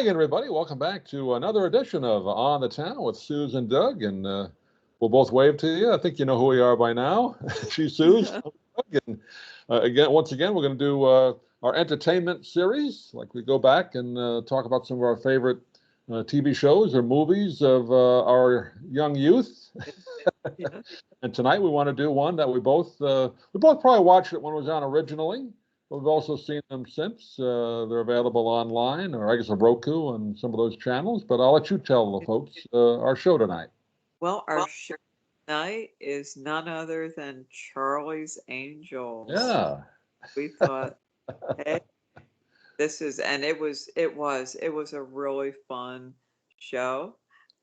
Hi, everybody. Welcome back to another edition of On the Town with Suz and Doug. And we'll both wave to you. I think you know who we are by now. She's Suz. And once again, we're going to do our entertainment series. Like we go back and talk about some of our favorite TV shows or movies of our young youth. Yeah. And tonight we want to do one that we both probably watched it when it was on originally. We've also seen them since. They're available online, or I guess a Roku and some of those channels. But I'll let you tell the folks our show tonight. Well, our show tonight is none other than Charlie's Angels. Yeah. We thought, hey, it was a really fun show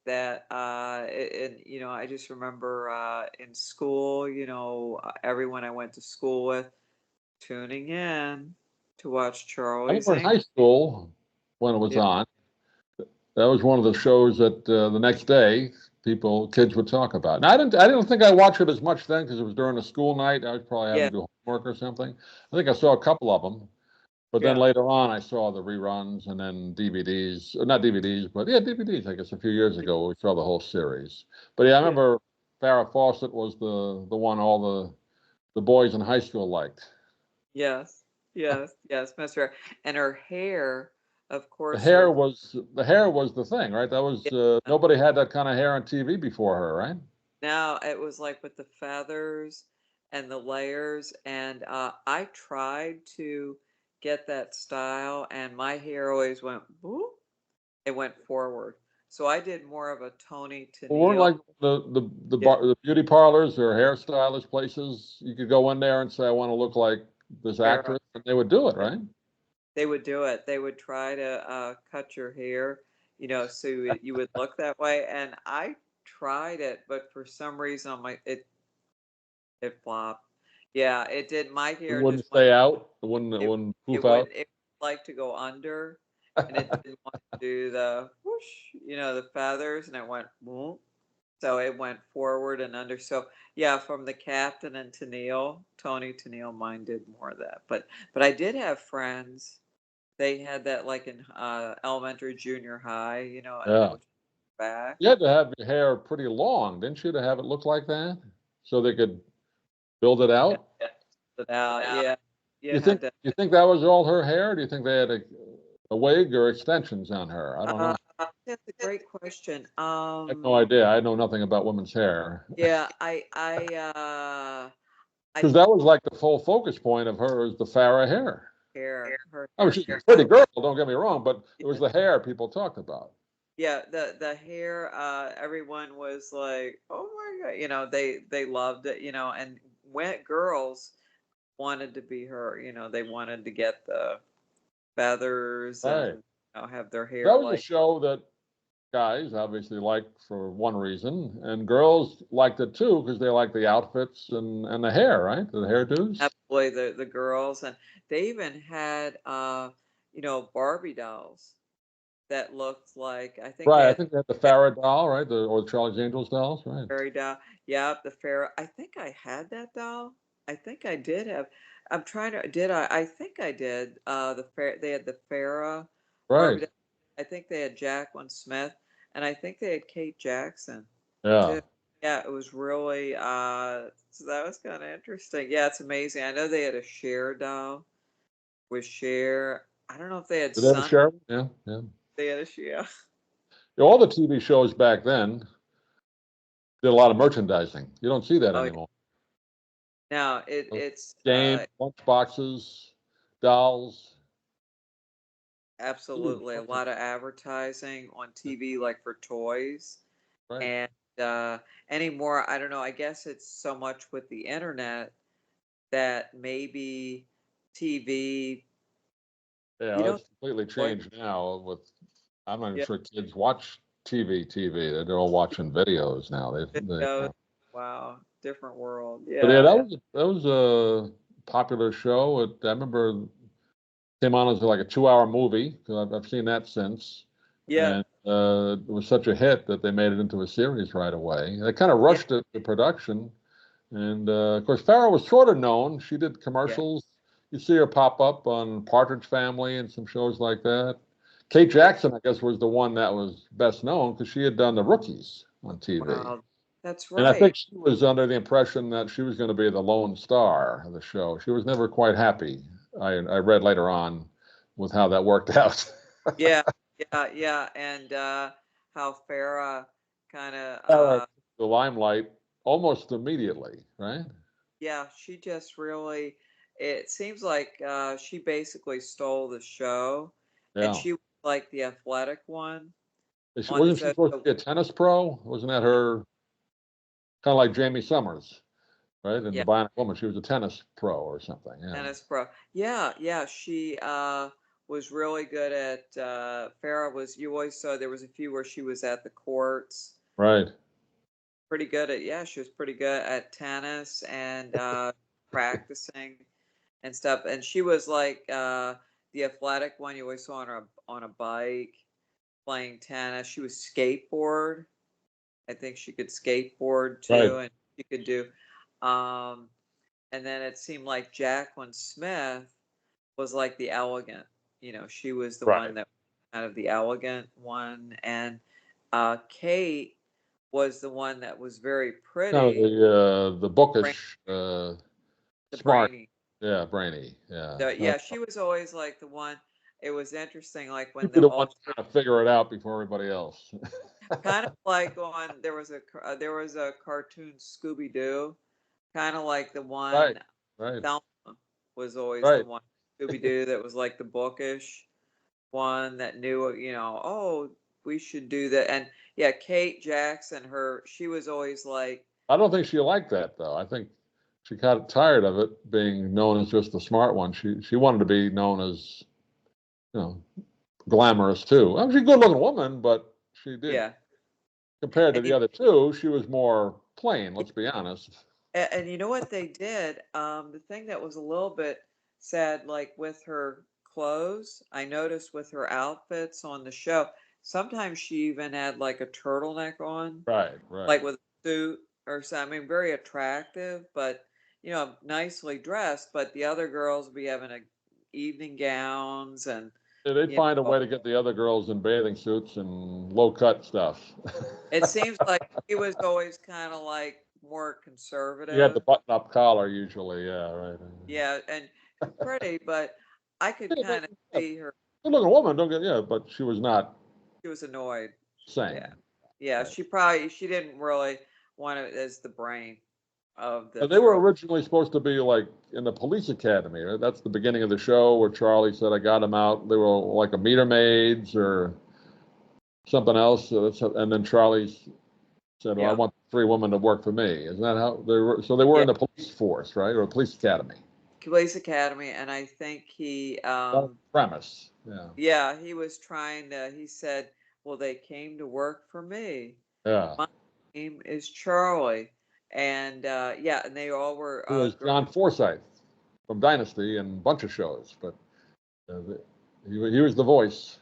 that I just remember in school, everyone I went to school with tuning in to watch I Charlie's remember in high Angels. school when it was on. That was one of the shows that the next day kids would talk about. Now, I didn't think I watched it as much then because it was during a school night. I was probably having Yeah, to do homework or something. I think I saw a couple of them, but then yeah, later on I saw the reruns and then DVDs, not DVDs, but yeah, DVDs. I guess a few years ago we saw the whole series. But yeah, I yeah. remember Farrah Fawcett was the one all the boys in high school liked. Yes, yes, Mr. And her hair, of The course, hair was was the hair was the thing, right? That was yeah. nobody had that kind of hair on TV before her, right? Now it was like with the feathers and the layers, and I tried to get that style, and my hair always went whoop, it went forward. So I did more of a Tony Well, weren't Tennille. like Yeah, the beauty parlors or hairstylist places. You could go in there and say, "I want to look like this Farrah. actress," and they would do it, right? They would do it. They would try to cut your hair, so you would look that way. And I tried it, but for some reason, it flopped. Yeah, it did. My It hair wouldn't just went. stay out. It It wouldn't it poof out. would it would like to go under, and it didn't want to do the whoosh, the feathers, and it went whoop. So it went forward and under. So yeah, from the captain and Tennille, Tony Tennille, mine did more of that. But I did have friends. They had that like in elementary, junior high, and they Yeah, would back. you had to have your hair pretty long, didn't you, to have it look like that, so they could build it Yeah, out. but now, yeah, you You had think to. you think that was all her hair? Do you think they had a wig or extensions on her? I don't know. That's a great question. I have no idea. I know nothing about women's hair. Yeah, I Because that was like the full focus point of her is the Farrah hair. hair, her I mean, hair. she's a pretty girl, don't get me wrong, but it was the hair people talked about. Yeah, the hair, everyone was like, "Oh my God," they loved it, and when girls wanted to be her, they wanted to get the feathers and Right. have their hair That was a like, show that guys obviously liked for one reason, and girls liked it too because they liked the outfits and the hair, right? The hairdos. absolutely the girls, and they even had Barbie dolls that looked like, I think they Right. I had think they had the Farrah doll, right? Or the Charlie's Angels dolls, right? fairy doll. Yeah, the Pharaoh. I think I had that doll. I think I did have. I'm trying to. Did I? I think I did. They had the Farrah Barbie Right. doll. I think they had Jacqueline Smith, and I think they had Kate Jackson Yeah. too. Yeah, it was really. So that was kind of interesting. Yeah, it's amazing. I know they had a Cher doll with Cher. I don't know if they had Did they have a Sun. Sharon? Yeah, yeah. They had a Cher. All the TV shows back then did a lot of merchandising. You don't see that Oh, yeah. anymore. Now it's Games, lunchboxes, dolls. Huge absolutely, a merchandise, lot of advertising on TV, like for toys. right? And anymore, I don't know. I guess it's so much with the internet that maybe TV, you Yeah, don't it's completely like, changed now. I'm not even yeah, sure kids watch TV. They're all watching videos now. videos. Wow, different world. But yeah, Yeah, yeah, that was a popular show. I remember it came on as like a 2 hour movie. 'Cause I've seen that since, yeah, and it was such a hit that they made it into a series right away. They kind of yeah, rushed it to production. And of course, Farrah was sort of known. She did yeah. commercials. You see her pop up on Partridge Family and some shows like that. Kate Jackson, I guess, was the one that was best known because she had done the Rookies on TV. Wow, that's And I right. think she was under the impression that she was going to be the lone star of the show. She was never quite happy. I read later on with how that worked out. Yeah, yeah, and how Farah kind of Sarah took the limelight almost immediately, right? yeah, she just really, it seems like she basically stole the show, and Yeah. she was like the athletic one on the Wasn't she show. supposed to So, be a tennis pro? Wasn't that her kind of like Jamie Summers, right? In yeah, the Bionic Woman, she was a tennis pro or something. Yeah. tennis pro. Yeah, yeah, she was really good at Farah was, you always saw there was a few where she was at the courts. Right. Pretty good at, yeah, she was pretty good at tennis and practicing and stuff. And she was like the athletic one you always saw on a bike playing tennis. She was skateboard. I think she could skateboard Right. too, and she could do. Um, and then it seemed like Jacqueline Smith was like the elegant. You know, she was the one Right. that kind of the elegant one, and Kate was the one that was very Kind of pretty, the brain- bookish, the smart. brainy. Yeah, brainy. Yeah. So, yeah, she was always like the one. It was interesting, like She'd when be the the one all to kind of figure it out before everybody else. kind of like on there was a cartoon Scooby Doo, kind of like the Right. one Right. Thelma was always the Right. one Scooby Doo that was like the bookish one that knew, oh, we should do that. And yeah, Kate Jackson, she was always like, I don't think she liked that though. I think she got tired of it being known as just the smart one. She wanted to be known as, you know, glamorous too. I mean, she's a good-looking woman, but she did yeah. compared to And the other two, she was more plain. Let's be honest. And you know what they did? The thing that was a little bit sad, like with her clothes, I noticed with her outfits on the show, sometimes she even had like a turtleneck on, Right. Right. like with a suit or something. I mean, very attractive, but nicely dressed. But the other girls would be having evening gowns and Yeah, they'd you find a know, way to get the other girls in bathing suits and low-cut stuff. it seems like she was always kind of like more You had the conservative. button-up collar usually. Yeah. Right. Yeah, and pretty, but I could Yeah, kind of yeah, see her. good-looking woman. Don't get yeah, but she was not She was annoyed. Yeah, sane. yeah. Right. She didn't really want it as the brain of the And they were show. originally supposed to be like in the police academy. Right? That's the beginning of the show where Charlie said, "I got him out." They were like a meter maids or something else. And then Charlie said, "Well, I Yeah, want 3 women to work for me." Isn't that how they were? So they were yeah. in the police force, right, or police academy? Police Academy, and I think That was the premise. Yeah, yeah, he was trying to. He said, "Well, they came to work for me. yeah. My name is Charlie," and yeah, and they all were It was girls. John Forsythe from Dynasty and a bunch of shows, but uh, he was the voice.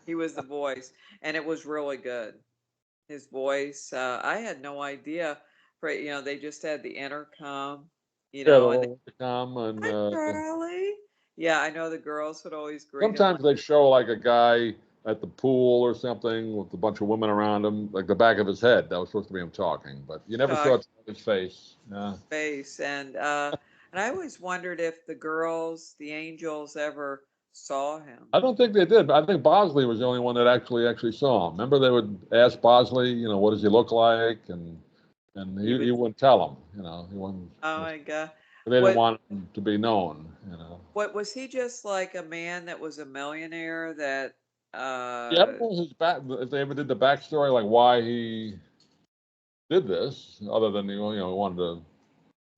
He was the voice, and it was really good. His voice, I had no idea. They just had the intercom, Yeah, the and they, little intercom and hi, Charlie. Yeah, I know the girls would always greet him like, sometimes they show like a guy at the pool or something with a bunch of women around him, like the back of his head. That was supposed to be him talking, but you never saw talk it his face. Yeah. face, and I always wondered if the girls, the angels, ever saw him. I don't think they did, but I think Bosley was the only one that actually saw him. Remember, they would ask Bosley, what does he look like, and He he would, wouldn't tell them. He wouldn't. oh my God, They didn't what want him to be known. what was he just like a man that was a millionaire that Yeah, I don't know his back if they ever did the backstory, like why he did this, other than he wanted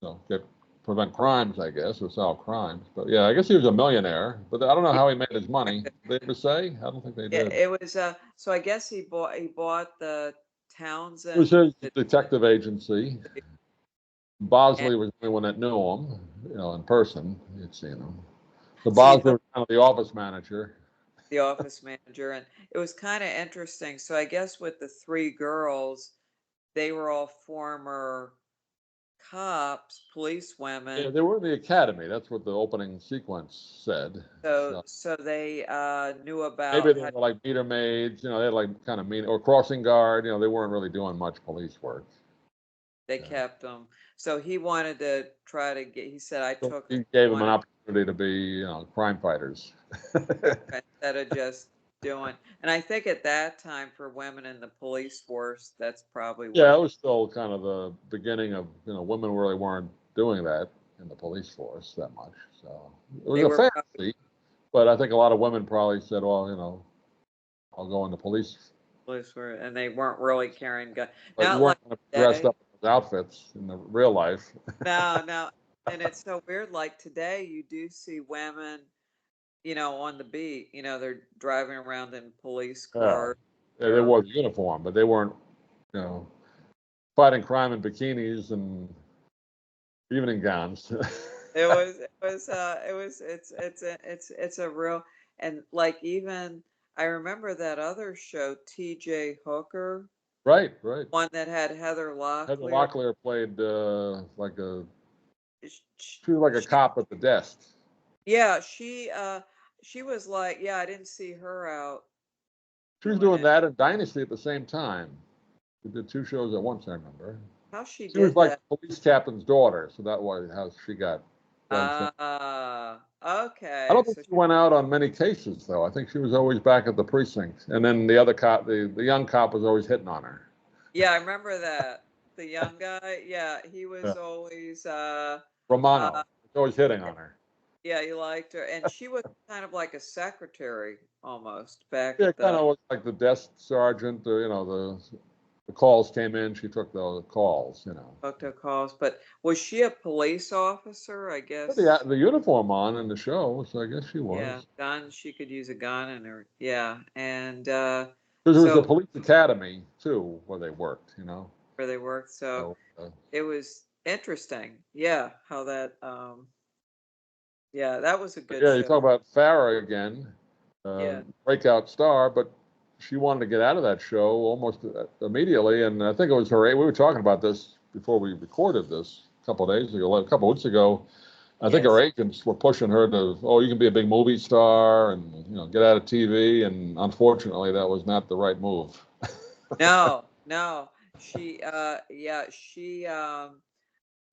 to get prevent crimes, I guess, or solve crimes. But yeah, I guess he was a millionaire. But I don't know how he made his money. Did they ever say? I don't think they Yeah, did. it was so I guess he bought the It was Townsend his detective agency. and Bosley was the only one that knew him, in person. He'd seen him. So see Bosley was kind of the office manager. the office manager, and it was kind of interesting. So I guess with the three girls, they were all former cops, police Yeah, women. they were in the academy. That's what the opening sequence said. So they knew Maybe about they how were like meter maids, they had like kind of mean or crossing guard. They weren't really doing much police work. they Yeah. kept them. So he wanted to try to get. He said, "I So took he gave them an wanted opportunity to be, crime fighters. instead of just doing." And I think at that time for women in the police force, that's probably Yeah, what it was still kind of the beginning of, women really weren't doing that in the police force that much. So it was they a were probably fantasy, but I think a lot of women probably said, well, I'll go in the police. police were, and they weren't really carrying guns. But you Not weren't like going to be dressed today. up in those outfits in the real life. No, no. And it's so weird. Like today, you do see women, on the beat. They're driving around in police Yeah. cars. Yeah, they Or wore the uniform, but they weren't, you know, fighting crime in bikinis and evening gowns. it's a real, and like even I remember that other show, T.J. Hooker, Right, right. one that had Heather Heather Locklear. Locklear played like Sh- sh- she was like a She, cop at the desk. yeah, she was like, yeah, I didn't see her out She was doing doing it. that and Dynasty at the same time. She did two shows at once, I remember. How she She was did like that? the police captain's daughter, so that was how she got friends. I Okay. don't think she went out on many cases, though. I think she was always back at the precinct, and then the other cop, the young cop, was always hitting on her. Yeah, I remember that. The young guy, yeah, he Yeah. was always Romano uh was always hitting on her. yeah, he liked her. And she was kind of like a secretary almost back Yeah, at kind the of was like the desk sergeant, or the calls came in, she took the calls. photo calls. But was she a police officer? I Had guess, the uniform on in the show, so I guess she yeah, was. gun, she could use a gun in her, yeah. And Because it was the so police academy too, where they worked. where they worked. So So it was interesting. Yeah, how that yeah, that was a good yeah, you talk show. about Farrah again, Yeah. breakout star, but she wanted to get out of that show almost immediately, and I think it was her. We were talking about this before we recorded this a couple of days ago, a couple of weeks ago. I think her Yes. agents were pushing her to, oh, you can be a big movie star and get out of TV, and unfortunately, that was not the right move. No, no. She yeah, she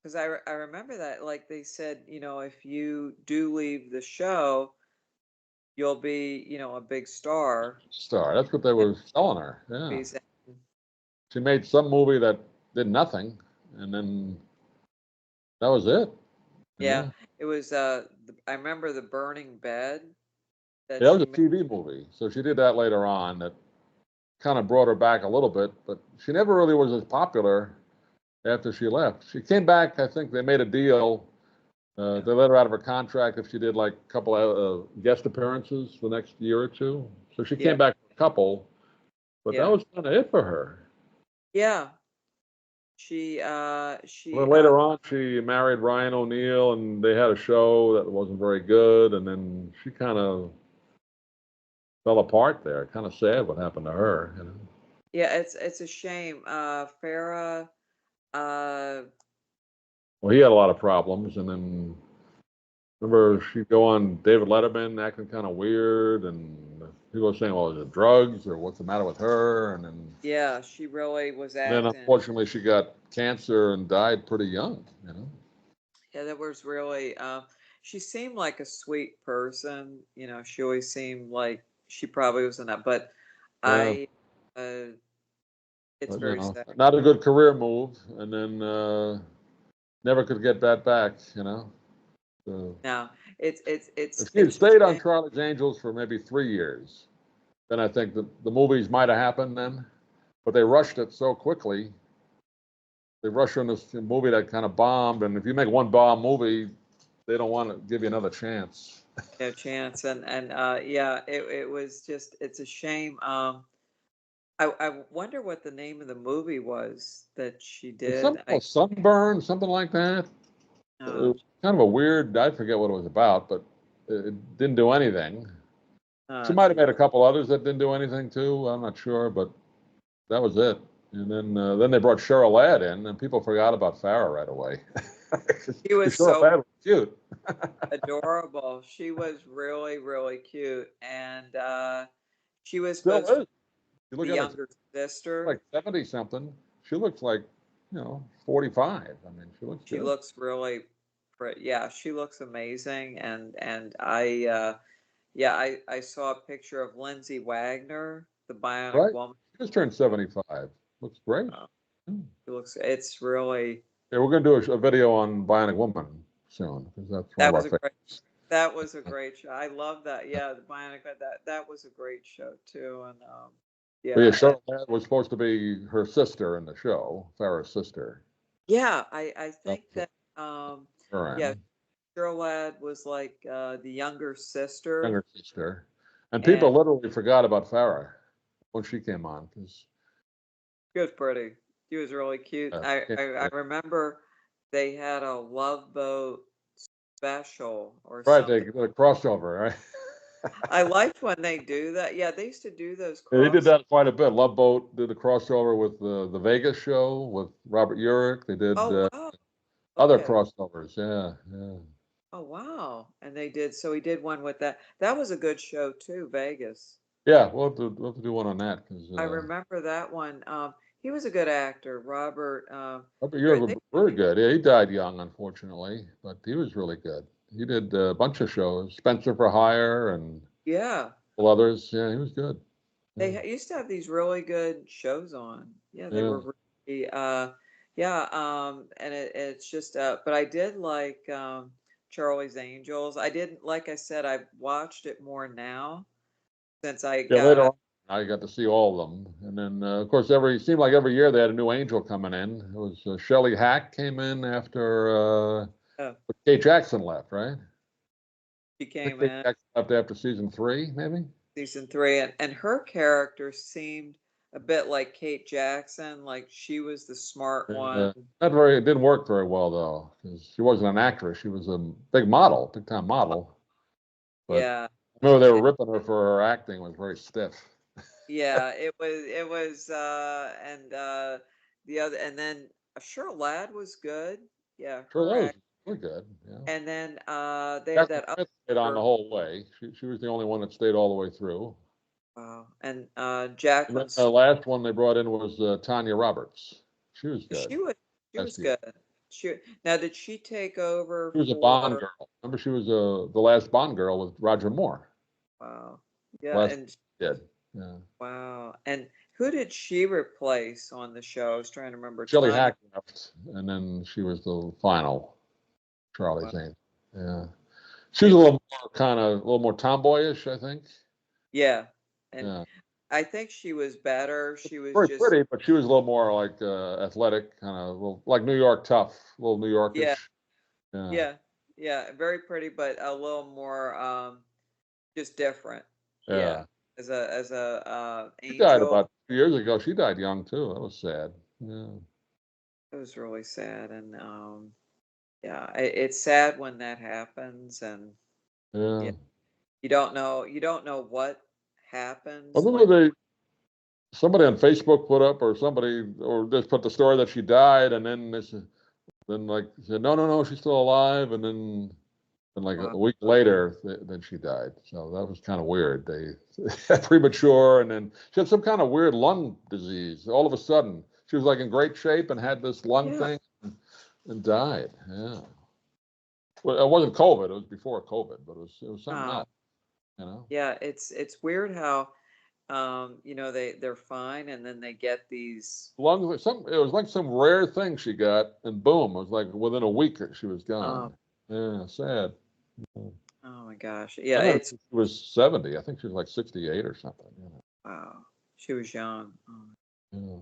because I remember that, like they said, if you do leave the show, you'll be, a big star Star. That's what they in were selling her. Yeah, movies. she made some movie that did nothing, and then that was it. You Yeah, know, it was I remember The Burning Bed that yeah, it was she a made. TV movie, so she did that later on. That kind of brought her back a little bit, but she never really was as popular after she left. She came back. I think they made a deal. Yeah. They let her out of her contract if she did like a couple of guest appearances the next year or two. So she Yeah. came back for a couple, but that Yeah. was kind of it for her. Yeah. And then She later on, she married Ryan O'Neal, and they had a show that wasn't very good. And then she kind of fell apart there. Kind of sad what happened to her. yeah, it's a shame. Farrah uh Well, he had a lot of problems, and then remember she'd go on David Letterman acting kind of weird, and people were saying, "Well, is it drugs or what's the matter with her?" And then yeah, she really was acting. unfortunately she got cancer and died pretty young. Yeah, that was really she seemed like a sweet person, she always seemed like she probably was in that, but Yeah, I uh it's but very sad. not a good career move, and then never could get that back. So No, it's if she had it's a stayed on shame. Charlie's Angels for maybe 3 years, then I think the movies might have happened then, but they rushed it so quickly. They rushed on this movie that kind of bombed, and if you make one bomb movie, they don't want to give you another chance. No chance. And yeah, it was just it's a shame. I wonder what the name of the movie was that she It's did. something called Sunburn, something like that. It Uh, was kind of a weird, I forget what it was about, but it didn't do anything. She might have she made a couple others that didn't do anything too. I'm not sure, but that was it. And then they brought Cheryl Ladd in, and people forgot about Farrah right away. She was Cheryl so Ladd was cute. adorable. She was really, really cute, and she was Still supposed to is. You be look the at her, younger sister. like 70 something. She looks like, 45. I mean, she looks She good. looks really, yeah, she looks amazing, and I saw a picture of Lindsay Wagner, the Bionic Right? Woman. She just turned 75. Looks great. Uh, Yeah. it's really. Yeah, we're going to do a video on Bionic Woman soon because that's one That of our was a great. favorites. That was a great show. I love that. Yeah, the Bionic. That was a great show too. And But yeah, yeah, and Cheryl Ladd was supposed to be her sister in the show, Farrah's sister. yeah, I That's think that her yeah, and Cheryl Ladd was like the younger sister, younger sister. And people and literally forgot about Farrah when she came on because she was pretty. She was really cute. I remember they had a Love Boat special or right, they something. did a crossover, right? I liked when they do that. Yeah, they used to do those Yeah, they did cross. that quite a bit. Love Boat did a crossover with the Vegas show with Robert Urich. They did Oh wow. other Okay. crossovers. Yeah, yeah. Oh wow. And they did. So he did one with that. That was a good show too, Vegas. Yeah, we'll have to do one on that because I remember that one. He was a good actor, Robert. Robert Very, Urich was they, very good. Yeah, he died young, unfortunately, but he was really good. He did a bunch of shows, Spencer for Hire and yeah, others. Yeah, he was good. Yeah, used to have these really good shows on. Yeah, they yeah. were really, yeah. And it's just, but I did like Charlie's Angels. I didn't, like I said, I've watched it more now since I Yeah, got later out. on, I got to see all of them, and then of course seemed like every year they had a new angel coming in. It was Shelley Hack came in after Uh, Kate Jackson left, right? she I think came Kate in Jackson left after season 3, maybe. season 3, and her character seemed a bit like Kate Jackson, like she was the smart one. It didn't work very well though, because she wasn't an actress. She was a big time model. But Yeah. I remember they were And ripping her for her acting. It was very stiff. yeah, it was and the other, and then Cheryl Ladd was good. Yeah, Sure, her that was act. really good. Yeah. And then they had Catherine that Smith stayed on the other. whole way. She was the only one that stayed all the way through. Wow. And And then Jacqueline the last one they brought in was Tanya Roberts. She was good she was she was last year. good. She Now, did she take over She was a Bond for? girl. Remember, she was the last Bond girl with Roger Moore. Wow. Yeah, Last and did. Yeah. wow. And who did she replace on the show? I was trying to remember. Shelley Tanya. Hack left, and then she was the final Charlie Wow. Zane. Yeah. She was a little more tomboyish, I think. Yeah. And Yeah. I think she was better. She was Very just, pretty, but she was a little more like athletic, kind of like New York tough, a little New yeah, Yorkish. Yeah. yeah, yeah, very pretty, but a little more just different. Yeah. Yeah. As a She died angel, about 2 years ago. She died young too. That was sad. Yeah. it was really sad. And yeah, it's sad when that happens, and yeah, Yeah. you don't know what I happens remember when. somebody on Facebook put up or somebody or just put the story that she died and then then like said no, no, no, she's still alive, and then like Wow. a week later then she died. So that was kind of weird. They premature, and then she had some kind of weird lung disease. All of a sudden, she was like in great shape and had this lung Yeah. thing and died. Yeah. Well, it wasn't COVID. It was before COVID, but it was something Oh, else. You know. yeah. It's weird how they're fine, and then they get these. Lungs. It was like some rare thing she got, and boom! It was like within a week she was Um, gone. Yeah, sad. oh my gosh. I Yeah, know it's she was 70. I think she was like 68 or something. wow. She was young. Oh, Yeah.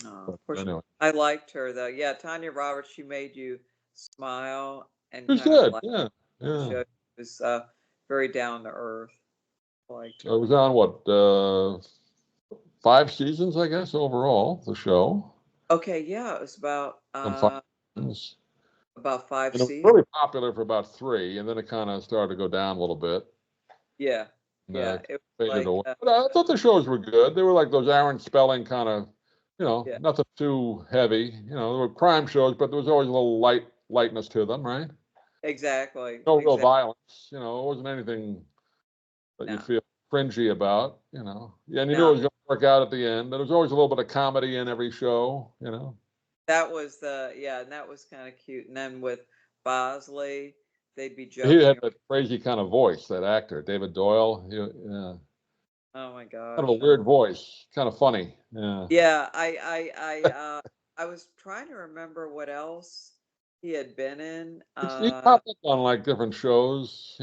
no, But of course. anyway, I liked her though. Yeah, Tanya Roberts. She made you smile and it was kind of good. laugh Yeah, on the yeah. show. It was very down to earth. I liked So it her. was on what 5 seasons, I guess, overall. The show Okay, yeah, it was on 5 seasons, about five and it was seasons. really popular for about 3, and then it kind of started to go down a little bit Yeah, and yeah. It was faded like away. But I thought the shows were good. They were like those Aaron Spelling kind of Yeah, nothing too heavy. There were crime shows, but there was always a little lightness to them, right? exactly, No real exactly. violence. It wasn't anything that you No, feel cringy about. Yeah, and you knew it no, was going to work out at the end. There was always a little bit of comedy in every show. that was and that was kind of cute. And then with Bosley, they'd be He had joking. that crazy kind of voice, that actor, David Doyle. Yeah, Oh my kind of a gosh. weird voice, kind of funny. Yeah. Yeah, I was trying to remember what else he had been in. He popped up on like different shows,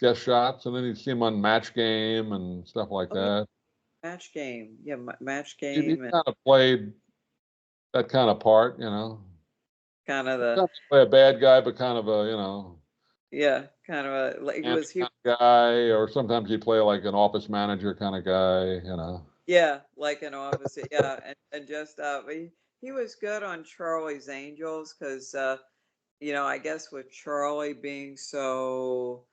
guest shots, and then you'd see him on Match Game and stuff like Oh yeah, that. Match Game. Yeah, Match He Game, and kind of played that kind of part. kind of the Sometimes he'd play a bad guy, but kind of a, yeah, kind of a like Andy he kind of guy, or sometimes he'd play like an office manager kind of guy. yeah, like an opposite. Yeah, and just he was good on Charlie's Angels because I guess with Charlie being so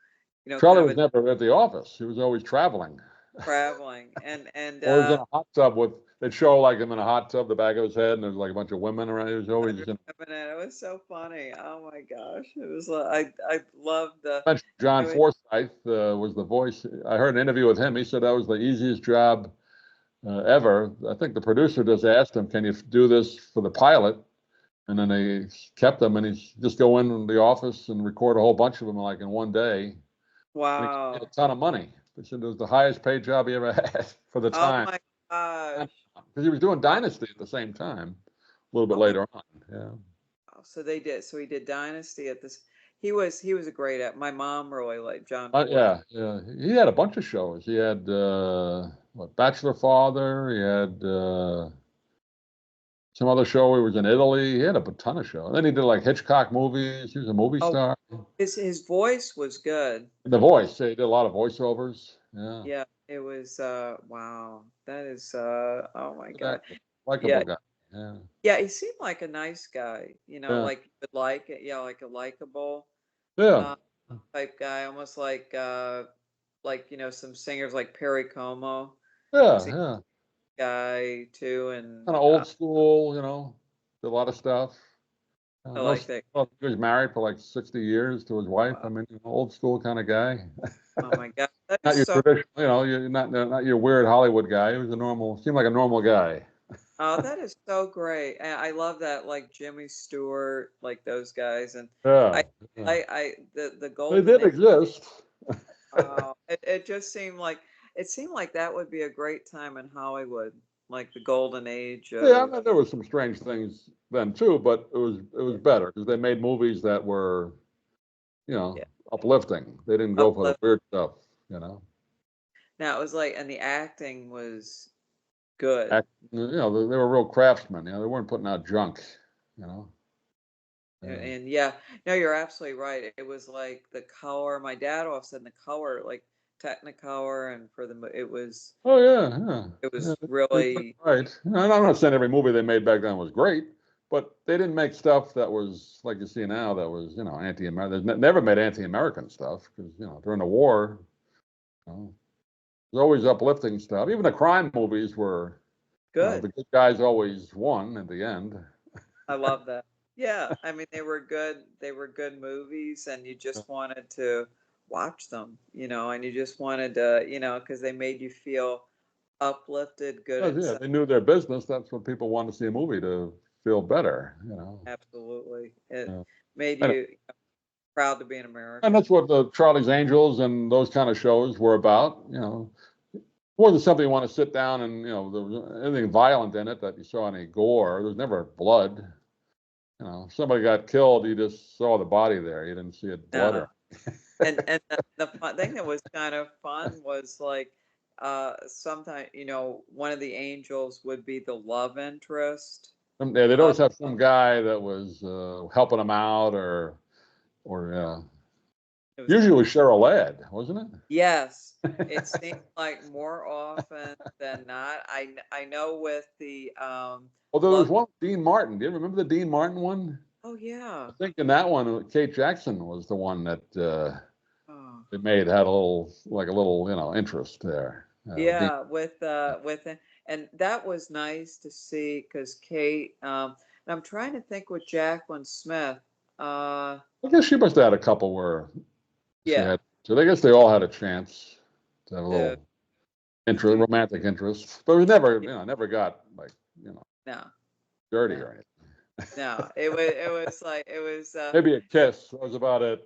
kind Charlie of was a never at the office. He was always traveling. traveling and Or he was in a hot tub they'd show like him in a hot tub, the back of his head, and there's like a bunch of women around. He was always in. it was so funny. Oh my gosh, it was like I loved the. Mentioned John It was, Forsythe was the voice. I heard an interview with him. He said that was the easiest job ever. I think the producer just asked him, "Can you do this for the pilot?" And then they kept him, and he's just go in the office and record a whole bunch of them like in one day. And he made a wow. ton of money. They said it was the highest paid job he ever had for the Oh time. my gosh. Because he was doing Dynasty at the same time, a little bit Okay. later on. Yeah. So they did. So he did Dynasty at this. He was a great at. My mom really liked John Ford. Yeah, yeah. He had a bunch of shows. He had Bachelor Father. He had some other show. He was in Italy. He had a ton of shows. And then he did like Hitchcock movies. He was a movie Oh, star. his voice was good. The voice. He did a lot of voiceovers. Yeah. Yeah, it was. Wow. That is. Oh my Good God. actor. Yeah. Likable guy. Yeah. Yeah. He seemed like a nice guy. Yeah. Like you would like it. Yeah, like a likable Yeah. uh, type guy, almost like some singers like Perry Como. He Yeah. seemed Yeah. guy too, and Kind of old school. Did a lot of stuff. I No, like that. he was married for like 60 years to his wife. I Wow. mean, old school kind of guy. Oh my God, that Not is your so. traditional, you're not your weird Hollywood guy. He was seemed like a normal guy. Oh, that is so great. I love that, like Jimmy Stewart, like those guys, and I, Yeah, yeah. the They golden did age. exist. It just seemed like that would be a great time in Hollywood, like the golden age Yeah, I of mean, there was some strange things then too, but it was yeah, better because they made movies that were, yeah, uplifting. They didn't go for the uplift. weird stuff. Now it was like, and the acting was good. They were real craftsmen. They weren't putting out junk. You know. Yeah. And yeah, no, you're absolutely right. It was like the color. My dad often said the color, like Technicolor, and it was Oh yeah, yeah, it yeah. was They did really right. And I'm not saying every movie they made back then was great, but they didn't make stuff that was like you see now that was anti-American. They never made anti-American stuff because during the war, there's always uplifting stuff. Even the crime movies were, good. the good guys always won at the end. I love that. Yeah, I mean they were good. They were good movies, and you just wanted to watch them, and you just wanted to, because they made you feel uplifted, good Yeah, inside. they knew their business. That's what people wanted to see a movie to feel better. Absolutely, it Yeah. made And, you proud to be an and American. that's what the Charlie's Angels and those kind of shows were about. More than something you want to sit down and there was anything violent in it that you saw any gore. There was never blood. If somebody got killed, you just saw the body there. You didn't see it blood No, or. and the fun thing that was kind of fun was like sometimes one of the angels would be the love interest. Yeah, they'd Uh, always have some guy that was helping them out, or it was usually it was Cheryl Ladd, wasn't Yes, it it? seems like more often than not. I know with the Although there was love. one with Dean Martin. Do you remember the Dean Martin one? Oh I yeah. think in that one, Kate Jackson was the one that Oh, they made had a little interest there. Dean. Yeah, with and that was nice to see because Kate. And I'm trying to think with Jacqueline Smith. Uh, I guess she must have had a couple where she yeah, had. So I guess they all had a chance to have a to little interest, do romantic interest, but we never, never got like, you know, no, dirty no, or anything. no. It was like it was. Maybe a kiss. That was about it.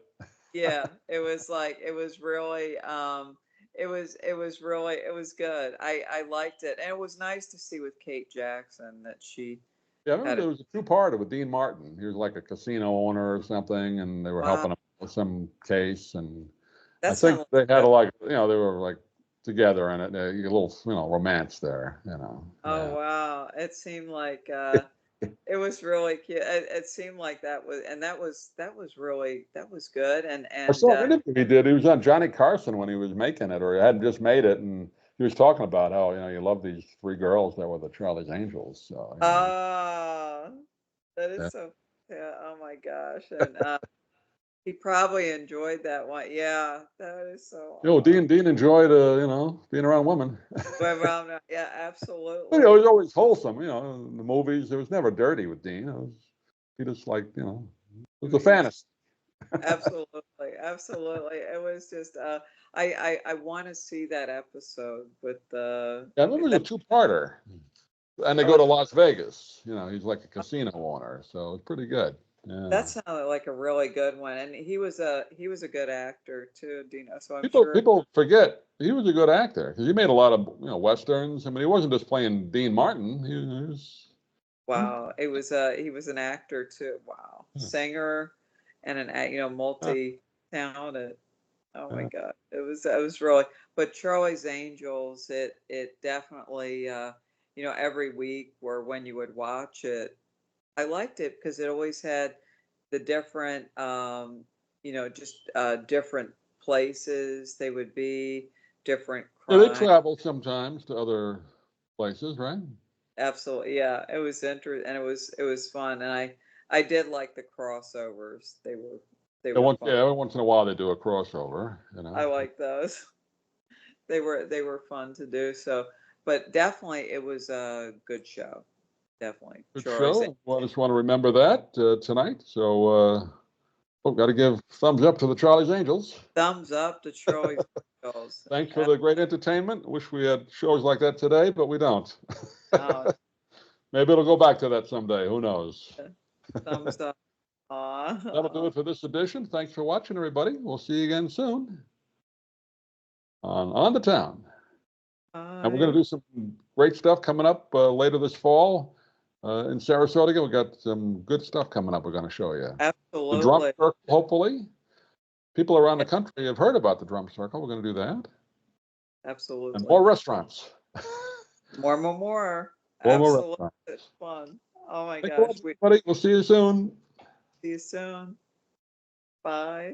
Yeah, it was like it was really it was good. I liked it. And it was nice to see with Kate Jackson that she Yeah, I had remember a there was a two-parter with Dean Martin. He was like a casino owner or something, and they were wow. helping him with some case. And I That think sounded they had like a a like, they were like together in it. A little, romance there. oh Yeah. wow. It seemed like it was really cute. It seemed like that was and that was really that was good I and saw an interview he did. He was on Johnny Carson when he was making it, or he hadn't just made it, and he was talking about how you love these three girls that were the Charlie's Angels. So ah that is yeah. so yeah, oh my gosh. And he probably enjoyed that one. Yeah, that is so Dean enjoyed being around women. well, yeah, But, it absolutely. was always wholesome. In the movies, it was never dirty with Dean. He just like it was a He fantasy. absolutely, absolutely. It was just I want to see that episode with the Yeah, I remember that it was a two-parter, and they oh go to Las Vegas. He's like a casino owner, so it's pretty good. Yeah. that sounded like a really good one. And he was a good actor too, Dino. So I'm People sure people forget he was a good actor because he made a lot of westerns. I mean, he wasn't just playing Dean Martin. He was. wow, he was an actor too. Wow. Singer and Yeah, multi-talented. Oh my yeah. God. It was really, but Charlie's Angels, it definitely every week or when you would watch it, I liked it because it always had the different just different places they would be, different Yeah, they crime. travel sometimes to other places, right? Absolutely. Yeah. It was interesting and it was fun. And I did like the crossovers. They were fun. Every once in a while they do a crossover. I like those. They were fun to do. So, but definitely it was a good show. Definitely. Good Charlie's show. Well, I just want to remember that tonight. So, got to give thumbs up to the Charlie's Angels. thumbs up to Charlie's Angels. Thanks for the great entertainment. Wish we had shows like that today, but we don't. Oh, Maybe it'll go back to that someday. Who knows? thumbs up. That'll do Aw. it for this edition. Thanks for watching, everybody. We'll see you again soon on the Town. And we're going Bye. to do some great stuff coming up later this fall in Sarasota. We got some good stuff coming up we're going to show you. The Drum Absolutely. Circle, hopefully. People around the country have heard about the Drum Circle. We're going to do that. And Absolutely. more restaurants. More, more, more. More Absolutely. restaurants. It's fun. Oh my Thanks for gosh. watching, We everybody. We'll see you soon. see you soon. Bye.